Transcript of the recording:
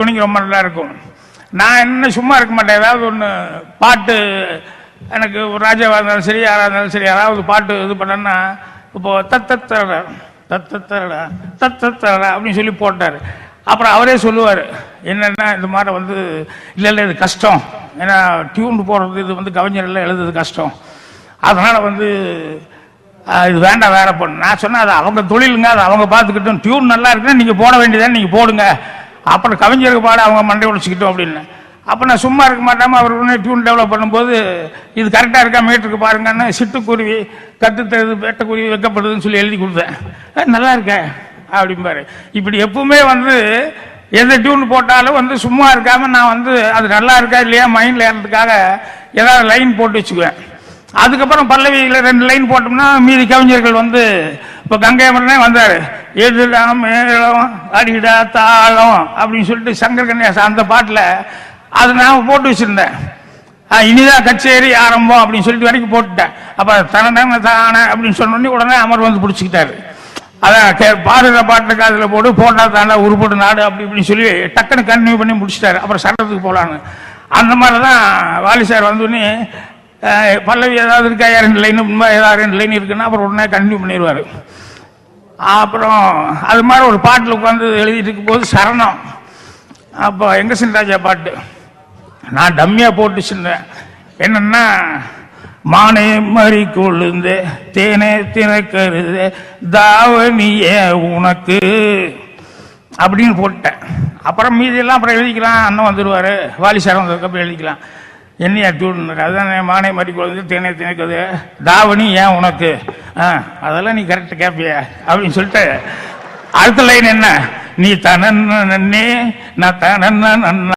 துணிக்கு ரொம்ப நல்லா இருக்கும். நான் என்ன சும்மா இருக்க மாட்டேன், ஏதாவது ஒன்று பாட்டு எனக்கு ஒரு ராஜாவாக இருந்தாலும் சரி யாராக இருந்தாலும் சரி யாராவது பாட்டு இது பண்ணேன்னா இப்போ தத்தத்தரடா தத்தத்தரடா தத்தத்தரடா அப்படின்னு சொல்லி போட்டார். அப்புறம் அவரே சொல்லுவார் என்னென்னா இந்த மாதிரி வந்து இல்லை இது கஷ்டம், ஏன்னா டியூன் போடுறது இது வந்து கவிஞரெல்லாம் எழுதுறது கஷ்டம், அதனால் வந்து இது வேண்டாம் வேற போடணும். நான் சொன்னேன் அது அவங்க தொழிலுங்க, அது அவங்க பார்த்துக்கிட்டோம், டியூன் நல்லா இருக்குன்னா நீங்கள் போட வேண்டியதானே நீங்கள் போடுங்க, அப்புறம் கவிஞருக்கு பாட அவங்க மண்டை உடைச்சிக்கிட்டோம் அப்படின்னு. அப்போ நான் சும்மா இருக்க மாட்டாமல் அவர் உடனே டியூன் டெவலப் பண்ணும்போது இது கரெக்டாக இருக்கா மீட்டருக்கு பாருங்கன்னு சிட்டுக்குருவி கற்றுத்தது வேட்டக்குருவி வைக்கப்படுதுன்னு சொல்லி எழுதி கொடுத்தேன். நல்லா இருக்க அப்படிம்பாரு. இப்படி எப்பவுமே வந்து எந்த டியூன் போட்டாலும் வந்து சும்மா இருக்காமல் நான் வந்து அது நல்லா இருக்கா இல்லையா மைண்டில் ஏறதுக்காக ஏதாவது லைன் போட்டு வச்சுக்குவேன். அதுக்கப்புறம் பல்லவியில் 2 லைன் போட்டோம்னா மீதி கவிஞர்கள் வந்து இப்போ கங்கை அமரனே வந்தார், எதுலாம் மேளம் அடிடா தாளம் அப்படின்னு சொல்லிட்டு சங்கர் கன்னியாசா அந்த பாட்டில் அதை நான் போட்டு வச்சுருந்தேன். இனிதான் கச்சேரி ஆரம்பம் அப்படின்னு சொல்லிட்டு வரைக்கும் போட்டுட்டேன். அப்போ தன தானே அப்படின்னு சொன்னோடனே உடனே அமர் வந்து பிடிச்சிக்கிட்டாரு. அதான் பாடுற பாட்டுக்கு அதில் போட்டு போட்டா தாண்டா உருப்படு நாடு அப்படி இப்படின்னு சொல்லி டக்குன்னு கன்டினியூ பண்ணி முடிச்சிட்டாரு. அப்புறம் சட்டத்துக்கு போகலான்னு அந்த மாதிரி தான் வாலி சார் வந்தோடனே பல்லவி ஏதாவது இருக்கா 2 லைன் ஏதாவது 2 லைன் இருக்குன்னா அப்புறம் உடனே கண்டினியூ பண்ணிடுவார். அப்புறம் அது மாதிரி ஒரு பாட்டில் உட்காந்து எழுதிட்டு இருக்கும்போது சரணம், அப்போ எங்க சின்ராஜா பாட்டு நான் டம்மியாக போட்டு சொன்னேன். என்னன்னா மானே மறி கொழுந்து தேனே தினக்கருது தாவணிய உனக்கு அப்படின்னு போட்டேன். அப்புறம் மீதியெல்லாம் அப்புறம் எழுதிக்கலாம், அண்ணன் வந்துடுவார், வாலி சார் வந்ததுக்கப்புறம் எழுதிக்கலாம். என்னையா டியூன் அதுதான் மானை மாதிரி கொழுந்து தேனே தினக்குது தாவணி ஏன் உனக்கு அதெல்லாம் நீ கரெக்டாக கேட்பிய அப்படின்னு சொல்லிட்டு அடுத்த லைன் என்ன, நீ தனன்னே நான் தனன்ன